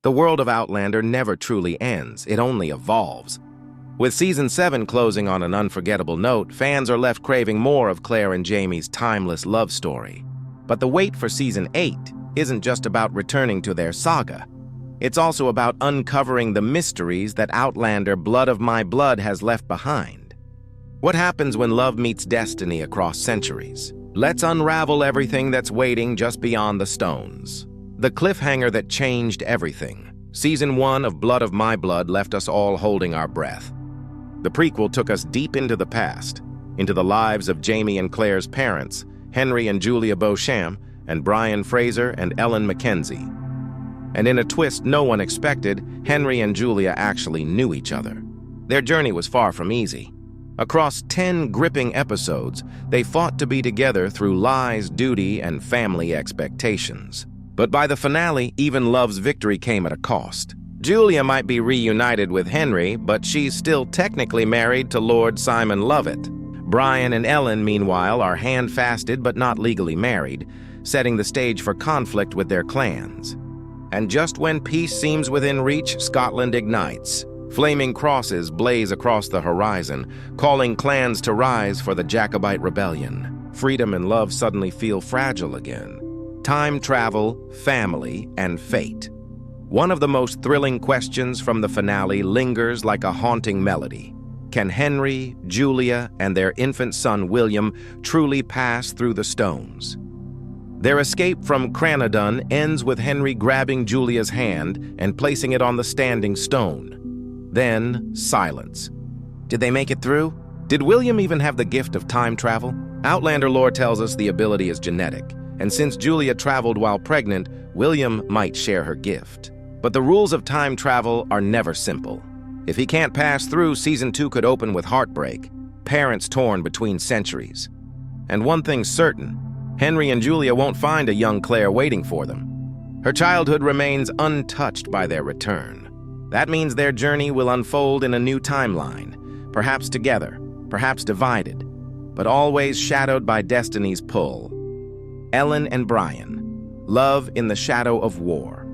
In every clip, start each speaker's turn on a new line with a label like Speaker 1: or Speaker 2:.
Speaker 1: The world of Outlander never truly ends, it only evolves. With Season 7 closing on an unforgettable note, fans are left craving more of Claire and Jamie's timeless love story. But the wait for Season 8 isn't just about returning to their saga. It's also about uncovering the mysteries that Outlander Blood of My Blood has left behind. What happens when love meets destiny across centuries? Let's unravel everything that's waiting just beyond the stones. The cliffhanger that changed everything. Season 1 of Blood of My Blood left us all holding our breath. The prequel took us deep into the past, into the lives of Jamie and Claire's parents, Henry and Julia Beauchamp, and Brian Fraser and Ellen Mackenzie. And in a twist no one expected, Henry and Julia actually knew each other. Their journey was far from easy. Across 10 gripping episodes, they fought to be together through lies, duty, and family expectations. But by the finale, even love's victory came at a cost. Julia might be reunited with Henry, but she's still technically married to Lord Simon Lovett. Brian and Ellen, meanwhile, are hand-fasted but not legally married, setting the stage for conflict with their clans. And just when peace seems within reach, Scotland ignites. Flaming crosses blaze across the horizon, calling clans to rise for the Jacobite rebellion. Freedom and love suddenly feel fragile again. Time travel, family, and fate. One of the most thrilling questions from the finale lingers like a haunting melody. Can Henry, Julia, and their infant son William truly pass through the stones? Their escape from Cranadon ends with Henry grabbing Julia's hand and placing it on the standing stone. Then, silence. Did they make it through? Did William even have the gift of time travel? Outlander lore tells us the ability is genetic, and since Julia traveled while pregnant, William might share her gift. But the rules of time travel are never simple. If he can't pass through, Season 2 could open with heartbreak, parents torn between centuries. And one thing's certain, Henry and Julia won't find a young Claire waiting for them. Her childhood remains untouched by their return. That means their journey will unfold in a new timeline, perhaps together, perhaps divided, but always shadowed by destiny's pull. Ellen and Brian, love in the shadow of war.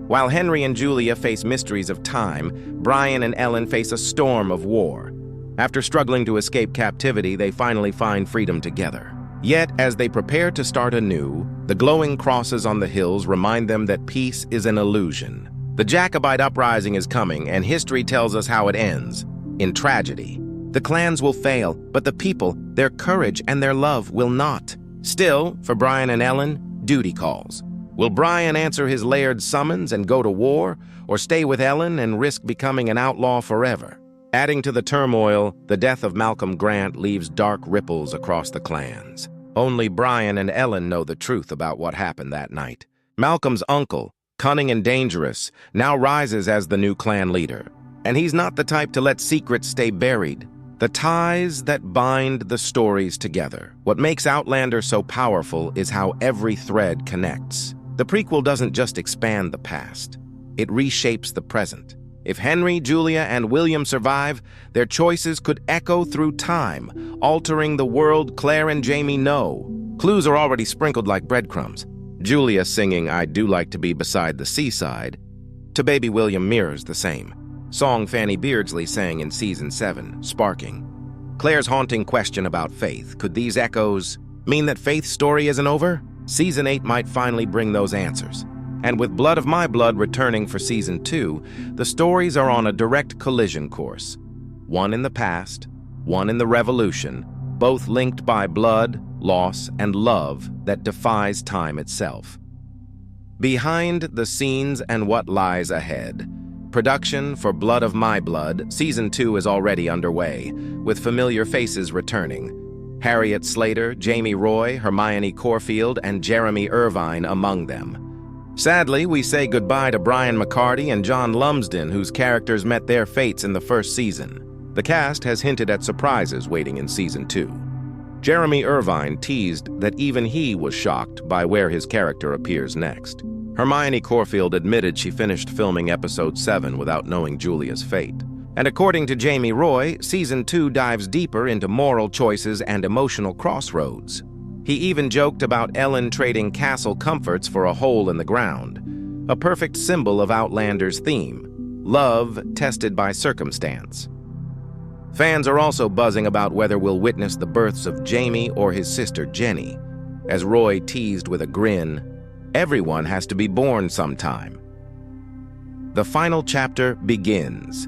Speaker 1: While Henry and Julia face mysteries of time, Brian and Ellen face a storm of war. After struggling to escape captivity, they finally find freedom together. Yet, as they prepare to start anew, the glowing crosses on the hills remind them that peace is an illusion. The Jacobite uprising is coming, and history tells us how it ends, in tragedy. The clans will fail, but the people, their courage and their love will not. Still, for Brian and Ellen, duty calls. Will Brian answer his laird summons and go to war, or stay with Ellen and risk becoming an outlaw forever? Adding to the turmoil, the death of Malcolm Grant leaves dark ripples across the clans. Only Brian and Ellen know the truth about what happened that night. Malcolm's uncle, cunning and dangerous, now rises as the new clan leader. And he's not the type to let secrets stay buried. The ties that bind the stories together. What makes Outlander so powerful is how every thread connects. The prequel doesn't just expand the past, it reshapes the present. If Henry, Julia, and William survive, their choices could echo through time, altering the world Claire and Jamie know. Clues are already sprinkled like breadcrumbs. Julia singing "I Do Like to Be Beside the Seaside" to baby William mirrors the same. Song Fanny Beardsley sang in Season 7, sparking. Claire's haunting question about faith. Could these echoes mean that Faith's story isn't over? Season 8 might finally bring those answers. And with Blood of My Blood returning for Season 2, the stories are on a direct collision course. One in the past, one in the revolution, both linked by blood, loss, and love that defies time itself. Behind the scenes and what lies ahead. Production for Blood of My Blood, Season 2 is already underway, with familiar faces returning. Harriet Slater, Jamie Roy, Hermione Corfield, and Jeremy Irvine among them. Sadly, we say goodbye to Brian McCarty and John Lumsden, whose characters met their fates in the first season. The cast has hinted at surprises waiting in Season 2. Jeremy Irvine teased that even he was shocked by where his character appears next. Hermione Corfield admitted she finished filming Episode 7 without knowing Julia's fate. And according to Jamie Roy, Season 2 dives deeper into moral choices and emotional crossroads. He even joked about Ellen trading castle comforts for a hole in the ground. a perfect symbol of Outlander's theme, love tested by circumstance. Fans are also buzzing about whether we'll witness the births of Jamie or his sister Jenny. As Roy teased with a grin, everyone has to be born sometime. The final chapter begins.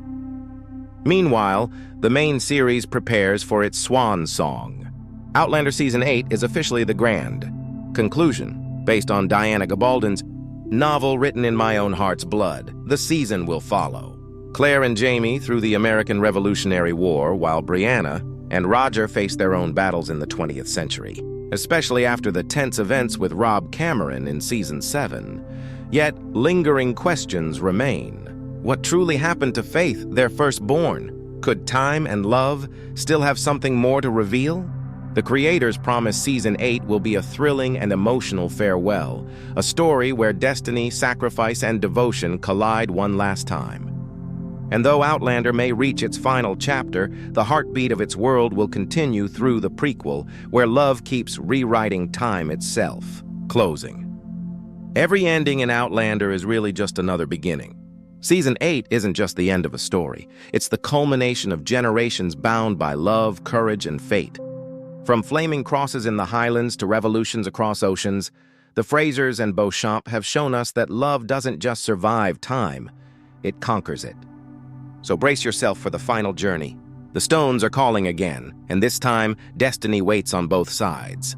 Speaker 1: Meanwhile, the main series prepares for its swan song. Outlander Season 8 is officially the grand conclusion, based on Diana Gabaldon's novel written in my own heart's blood. The season will follow Claire and Jamie through the American Revolutionary War, while Brianna and Roger face their own battles in the 20th century, especially after the tense events with Rob Cameron in Season 7. Yet, lingering questions remain. What truly happened to Faith, their firstborn? Could time and love still have something more to reveal? The creators promise Season 8 will be a thrilling and emotional farewell, a story where destiny, sacrifice, and devotion collide one last time. And though Outlander may reach its final chapter, the heartbeat of its world will continue through the prequel, where love keeps rewriting time itself. Closing. Every ending in Outlander is really just another beginning. Season 8 isn't just the end of a story. It's the culmination of generations bound by love, courage, and fate. From flaming crosses in the Highlands to revolutions across oceans, the Frasers and Beauchamp have shown us that love doesn't just survive time, it conquers it. So brace yourself for the final journey. The stones are calling again, and this time, destiny waits on both sides.